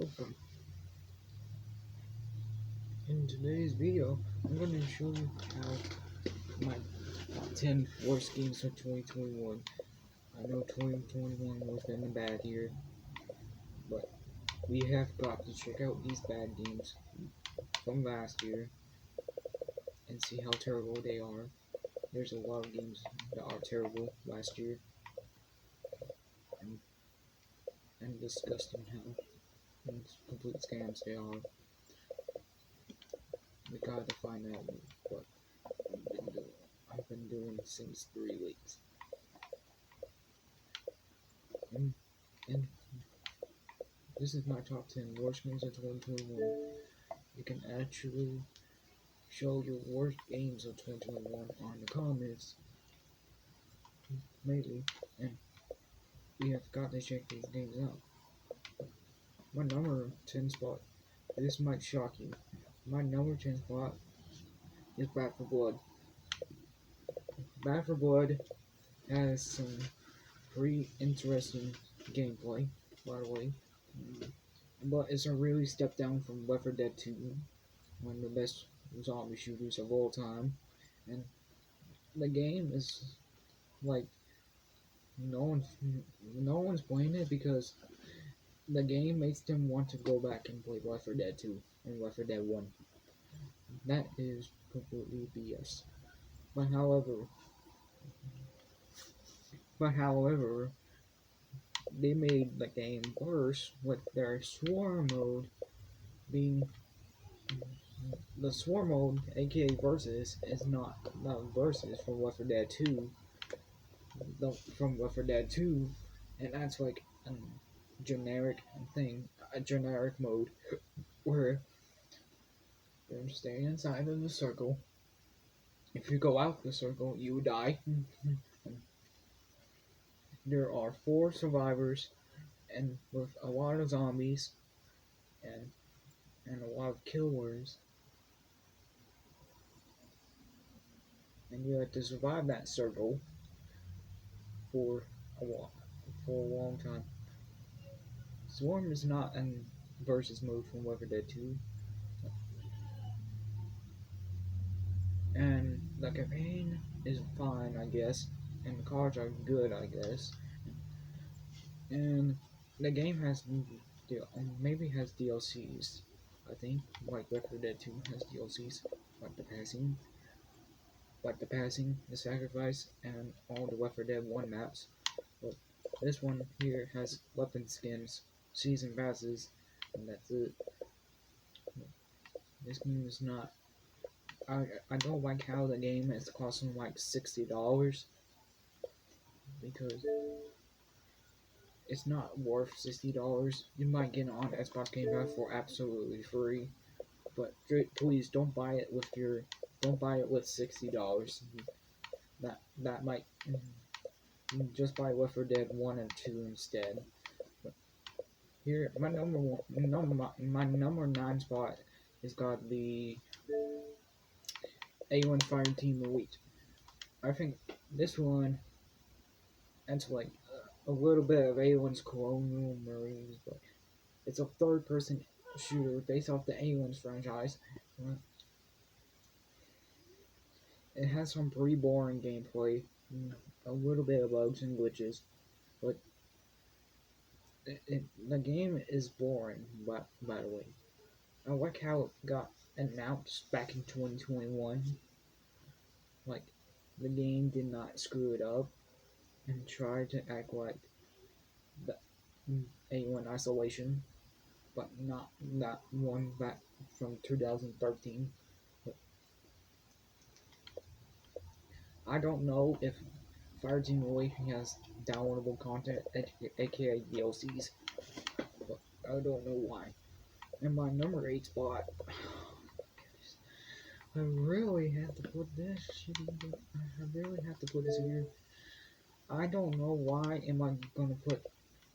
Welcome. In today's video, I'm going to show you how my top 10 worst games of 2021. I know 2021 was been a bad year, but we have got to check out these bad games from last year and see how terrible they are. There's a lot of games that are terrible last year, and, and disgusting how complete scams they are. We gotta find out what I've been doing since 3 weeks. And, and this is my top 10 worst games of 2021. You can actually show your worst games of 2021 on the comments, maybe, and we have got to check these games out. My number 10 spot, this might shock you. My number 10 spot is Back for Blood. Back for Blood has some pretty interesting gameplay, by the way, but it's a really step down from Left 4 Dead 2, one of the best zombie shooters of all time, and the game is like no one's playing it because the game makes them want to go back and play Left 4 Dead 2 and Left 4 Dead 1. That is completely BS. But however, they made the game worse with their swarm mode being the swarm mode, aka versus, is not versus from Left 4 Dead 2, from Left 4 Dead 2, and that's like a generic thing, a generic mode where you're staying inside of the circle. If you go out the circle, you die. There are 4 survivors, and with a lot of zombies and a lot of killers, and you have to survive that circle for a while, for a long time. Swarm is not in versus mode from Left 4 Dead 2, and the campaign is fine, I guess, and the cards are good, I guess, and the game has maybe has DLCs. I think like Left 4 Dead 2 has DLCs, like the passing, the sacrifice, and all the Left 4 Dead 1 maps. But this one here has weapon skins, season passes, and that's it. This game is not. I don't like how the game is costing like $60 because it's not worth $60. You might get it on Xbox Game Pass for absolutely free, but please don't buy it with $60. That might just buy Left 4 Dead 1 and 2 instead. But here, my number 9 spot is got the A1 Fire Team Elite. I think this one, it's like a little bit of A1's Colonial Marines, but it's a third-person shooter based off the A1's franchise. It has some pretty boring gameplay, a little bit of bugs and glitches, but the game is boring, by the way. I like how it got announced back in 2021. Like, the game did not screw it up and try to act like the A1 Isolation, but not that one back from 2013. But I don't know if Fireteam Elite has downloadable content, aka DLCs, but I don't know why. And my number 8 spot, I really have to put this here. I don't know why am I gonna put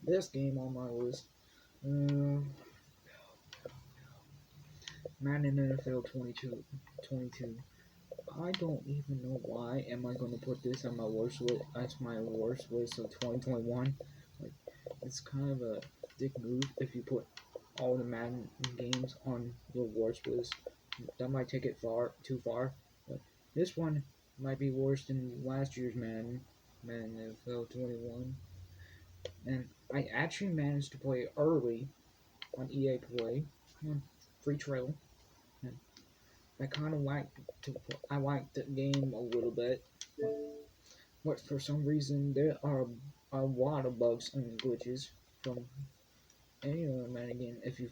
this game on my list. Madden NFL 22. I don't even know why am I gonna put this on my worst list. That's my worst list of 2021. Like, it's kind of a dick move if you put all the Madden games on the worst list. That might take it too far. But this one might be worse than last year's Madden NFL 21. And I actually managed to play early on EA Play, on free trial. And I kind of I liked the game a little bit, but for some reason there are a lot of bugs and glitches from any other Madden game. If you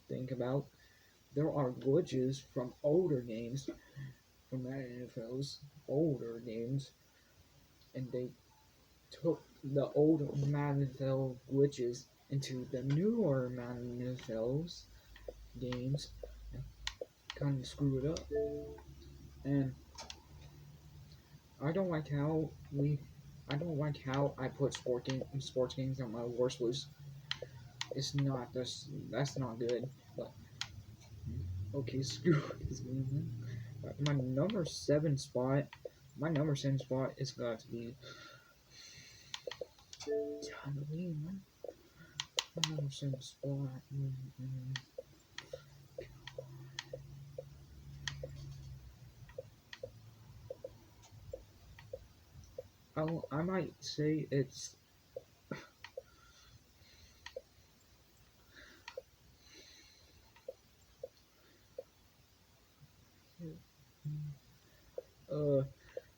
think about, there are glitches from older games, from Madden NFL's older games, and they took the old Madden NFL glitches into the newer Madden NFL's games, and kind of screw it up. And I don't like how we. I don't like how I put sports games on my worst list. It's not that's not good. But okay, screw this game. My number seven spot. My number seven spot is got to be. Golly, my number seven spot. I might say it's. Uh,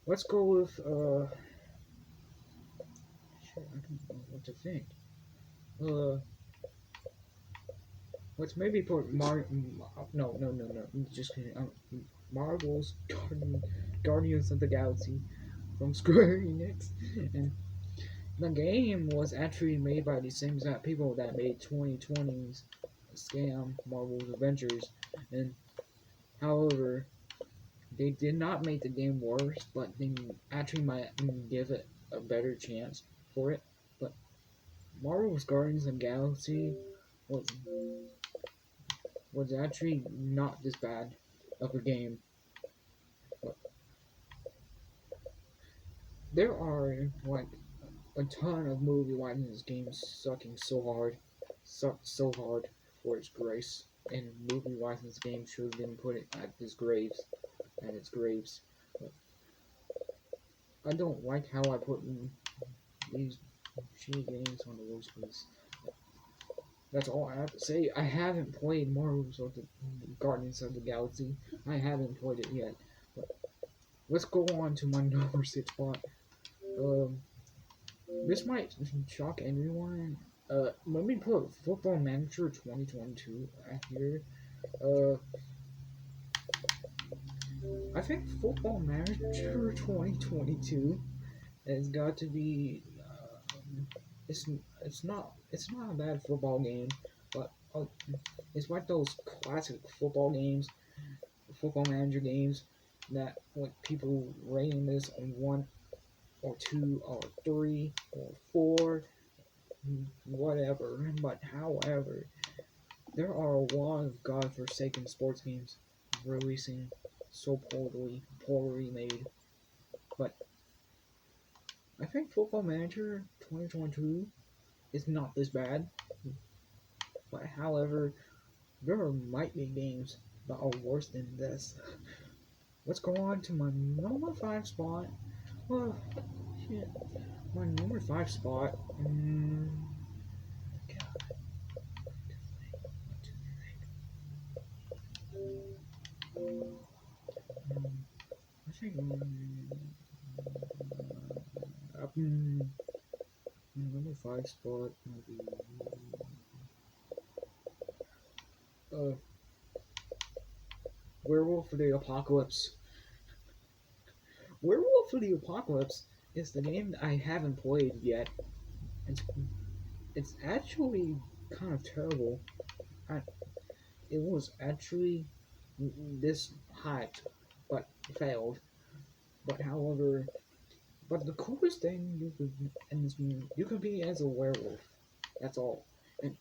let's go with Shit, I don't know what to think. Uh, let's maybe put no. Just kidding. Marvel's Guardians of the Galaxy from Square Enix, and the game was actually made by the same exact people that made 2020's scam Marvel's Avengers, and however, they did not make the game worse, but they actually might give it a better chance for it. But Marvel's Guardians of the Galaxy was was actually not this bad of a game. But there are like a ton of movie license games sucked so hard for its grace, and movie license games should have been put at its graves. But I don't like how I put these shitty games on the worst list. That's all I have to say. I haven't played Marvel's of the Guardians of the Galaxy. I haven't played it yet. But let's go on to my number six spot. Um, this might shock everyone. Let me put Football Manager 2022 here. Uh, I think Football Manager 2022 has got to be. It's not a bad football game, but it's like those classic football games, Football Manager games that like people rating this on 1 or 2 or 3 or 4, whatever. But however, there are a lot of godforsaken sports games releasing so poorly made. But I think Football Manager 2022 is not this bad. But however, there might be games that are worse than this. Let's go on to my number 5 spot. Oh, shit. My number 5 spot. God, what to think? I think my number 5 spot might be uh, Werewolf of the Apocalypse. Werewolf of the Apocalypse is the game that I haven't played yet. It's, it's actually kind of terrible. I, it was actually this hyped, but failed. But however, but the coolest thing you could in this game, you can be as a werewolf. That's all. And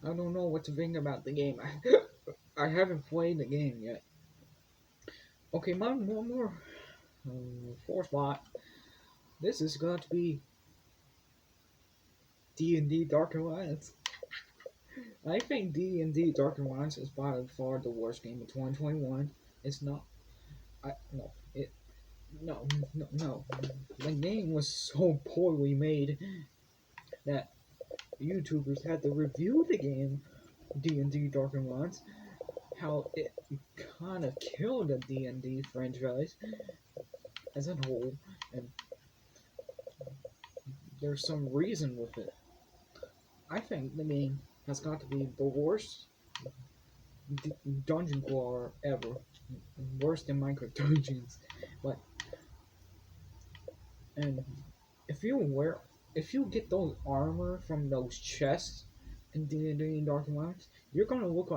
I don't know what to think about the game. I haven't played the game yet. Okay, my one more fourth spot. This is going to be D&D Dark Alliance. I think D&D Dark Alliance is by far the worst game of 2021. It's not. I no. It no. The game was so poorly made that YouTubers had to review the game D&D Dark Alliance. How it kind of killed the D&D franchise as a whole, and there's some reason with it. I think the game has got to be the worst dungeon crawler ever, worse than Minecraft Dungeons. But and if you wear, if you get those armor from those chests in D&D Dark Alliance, you're gonna look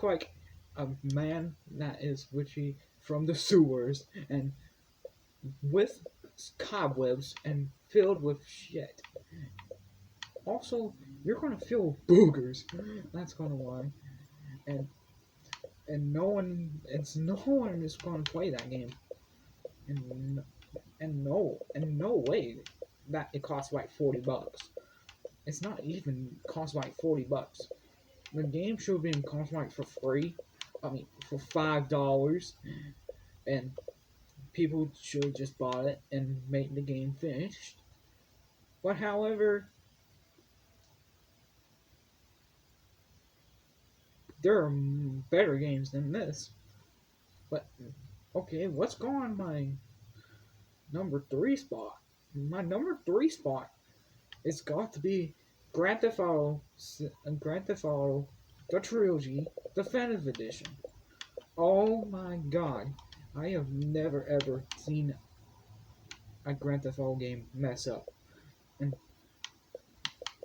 like a man that is witchy from the sewers and with cobwebs and filled with shit. Also, you're gonna feel boogers. That's gonna lie, and no one is gonna play that game, and no way that it costs like $40. It's not even cost like $40. The game should have been cost like for free. I mean, for $5, and people should have just bought it and made the game finished. But however, there are better games than this. But okay, let's go on my number three spot. My number three spot is got to be Grand Theft Auto, the trilogy, definitive edition. Oh my god, I have never ever seen a Grand Theft Auto game mess up. And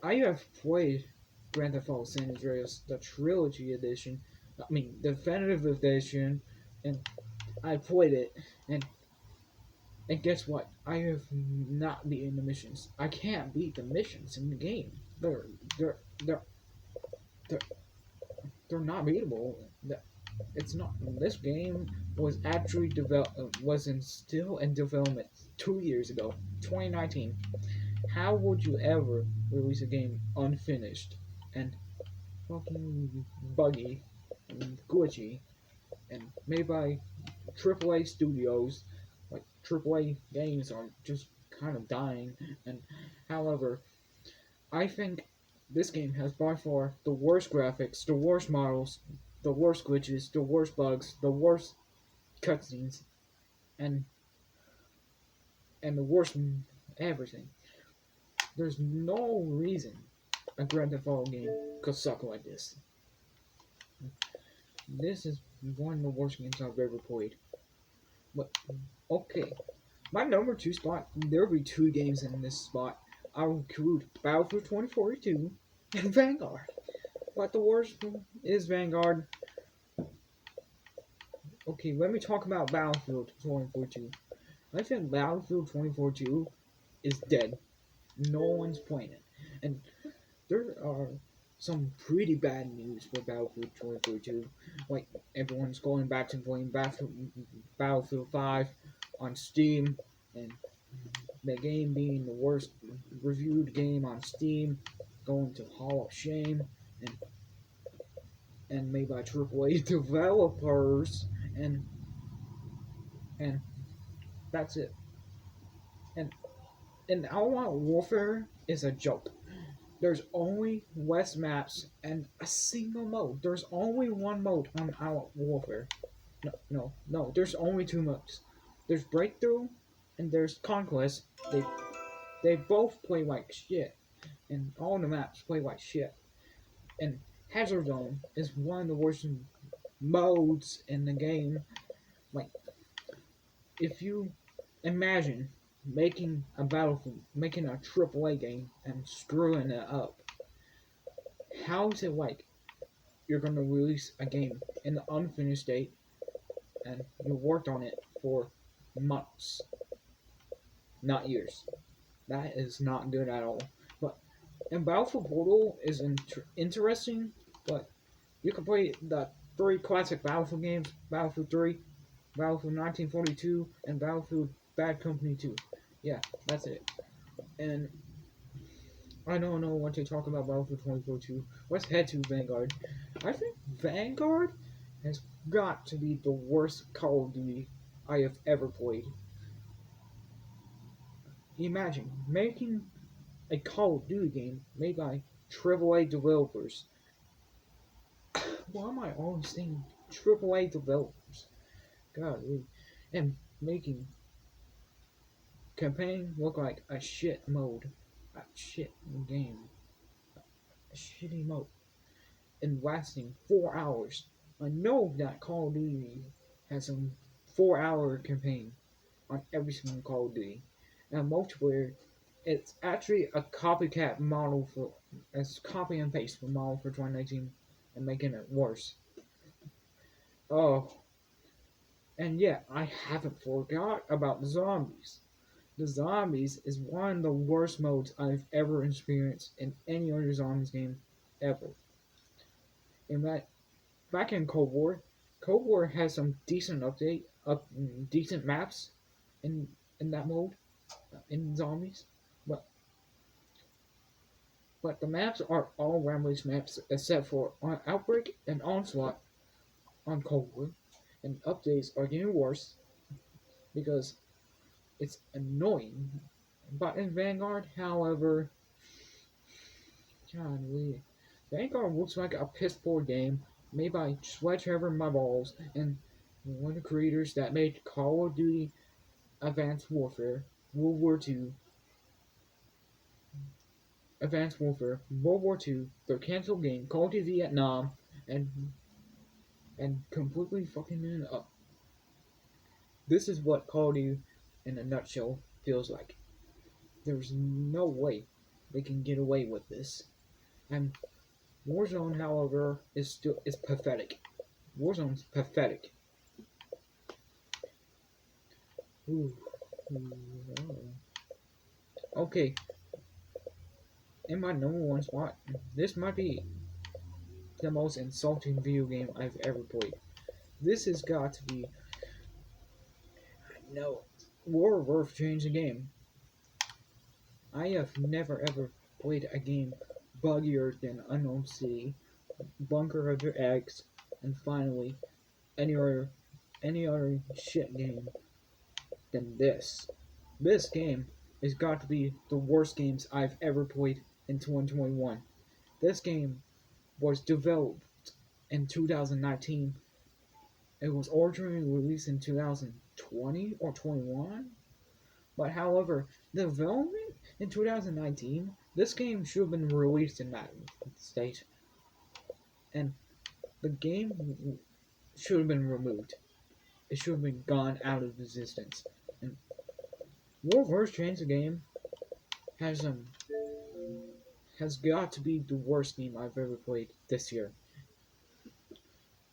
I have played Grand Theft Auto San Andreas, the trilogy edition, I mean, definitive edition, and I played it, and guess what? I have not beaten the missions. I can't beat the missions in the game. They're they're they're, they're not beatable. It's not. This game was actually still in development 2 years ago, 2019. How would you ever release a game unfinished and fucking buggy and glitchy and made by AAA studios? Like AAA games are just kind of dying. And however, I think this game has by far the worst graphics, the worst models, the worst glitches, the worst bugs, the worst cutscenes, and the worst everything. There's no reason a Grand Theft Auto game could suck like this. This is one of the worst games I've ever played. But okay, my number two spot. There'll be two games in this spot. I'll include Battlefield 2042 and Vanguard. But the worst is Vanguard. Okay, let me talk about Battlefield 2042. I think Battlefield 2042 is dead. No one's playing it. And there are some pretty bad news for Battlefield 2042. Like, everyone's going back to playing Battlefield 5 on Steam, and the game being the worst reviewed game on Steam, going to Hall of Shame, and made by AAA developers, and that's it. And Outlaw Warfare is a joke. There's only West maps and a single mode. There's only one mode on Outlaw Warfare. No. There's only two modes. There's Breakthrough and there's Conquest. They both play like shit, and all the maps play like shit. And Hazard Zone is one of the worst modes in the game. Like, if you imagine making a making a AAA game and screwing it up, how is it like you're going to release a game in the unfinished state and you worked on it for months, not years? That is not good at all. But and Battlefield Portal is interesting, but you can play the three classic Battlefield games: Battlefield 3, Battlefield 1942, and Battlefield Bad Company 2. Yeah, that's it. And I don't know what to talk about Battlefield 2042. Let's head to Vanguard. I think Vanguard has got to be the worst Call of Duty I have ever played. Imagine making a Call of Duty game made by AAA developers. Why am I always saying AAA developers? God, and making campaign look like a shit mode, a shit game, a shitty mode, and lasting 4 hours. I know that Call of Duty has some 4 hour campaign on every single Call of Duty, and multiplayer. It's actually a copycat model for, it's copy and paste for model for 2019, and making it worse. Oh, and yeah, I haven't forgot about the zombies. The zombies is one of the worst modes I've ever experienced in any other zombies game ever. In that, back in Cold War has some decent decent maps in that mode in zombies, but the maps are all Ramblers maps except for on Outbreak and Onslaught on Cold War, and updates are getting worse because it's annoying. But in Vanguard, however, golly, Vanguard looks like a piss poor game made by Sledgehammer Marbles and one of the creators that made Call of Duty Advanced Warfare, World War II, World War II, their canceled game, Call of Duty Vietnam, and completely fucking it up. This is what Call of Duty in a nutshell feels like. There's no way they can get away with this. And Warzone, however, is pathetic. Warzone's pathetic. Ooh. Okay, in my number one spot, this might be the most insulting video game I've ever played. This has got to be no War of Earth changed the game. I have never ever played a game buggier than Unknown City, Bunker of the Eggs, and finally any other shit game than this. This game has got to be the worst games I've ever played in 2021. This game was developed in 2019. It was originally released in 2020 or 21. But however, the development in 2019, this game should have been released in that state. And the game should have been removed. It should have been gone out of existence. And War vs. Chainsaw Game has has got to be the worst game I've ever played this year.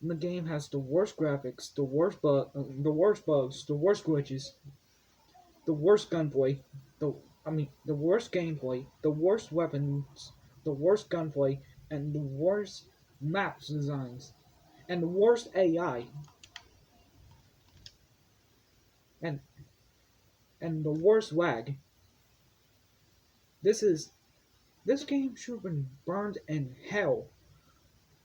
The game has the worst graphics, the worst bugs, the worst glitches, the worst gunplay, the worst gameplay, the worst weapons, the worst gunplay, and the worst maps designs, and the worst AI, and the worst lag. This is this game should have been burned in hell.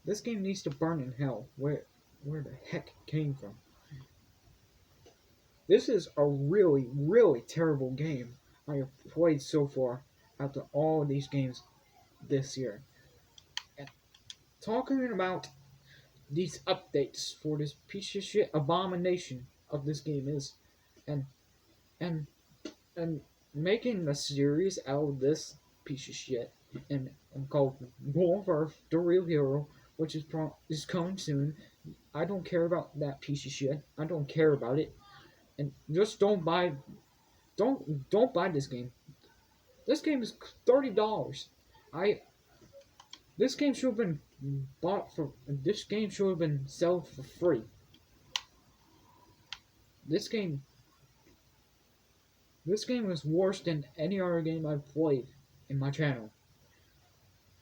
This game needs to burn in hell. Where the heck it came from? This is a really, really terrible game I have played so far after all of these games this year. And talking about these updates for this piece of shit abomination of this game is, and and and making a series out of this piece of shit and called War of Earth, the Real Hero, which is coming soon. I don't care about that piece of shit. I don't care about it. And just don't buy this game. This game is $30. I this game should have been bought for. This game should have been sold for free. This game This game is worse than any other game I've played in my channel.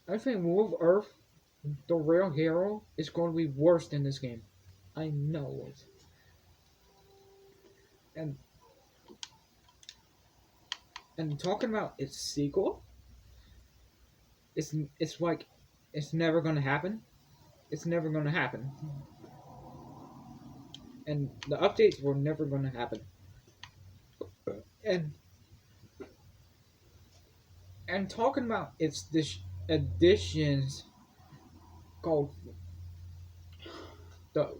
I think Wolf Earth, the real hero, is going to be worse than this game. I know it. And talking about its sequel, It's like it's never gonna happen. It's never gonna happen, and the updates were never gonna happen. And talking about its this editions called the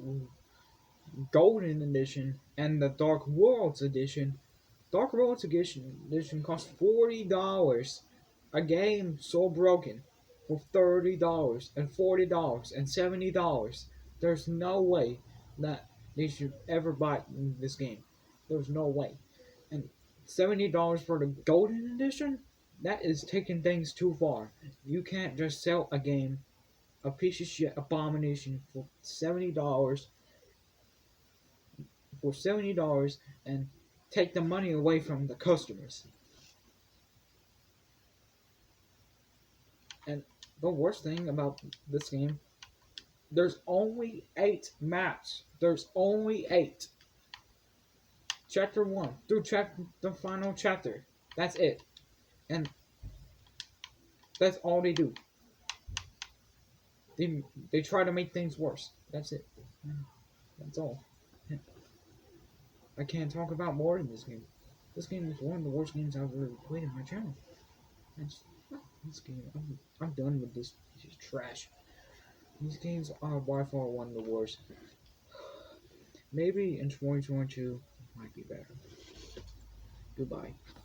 Golden Edition and the Dark Worlds Edition. Dark Worlds Edition costs $40. A game so broken for $30 and $40 and $70. There's no way that they should ever buy this game. There's no way. And $70 for the Golden Edition? That is taking things too far. You can't just sell a game, a piece of shit abomination for $70 and take the money away from the customers. And the worst thing about this game, there's only 8 maps. There's only 8. Chapter 1 through the final chapter. That's it. And that's all they do. They try to make things worse. That's it. That's all. I can't talk about more in this game. This game is one of the worst games I've ever played in my channel. This game, I'm done with this piece of trash. These games are by far one of the worst. Maybe in 2022 might be better. Goodbye.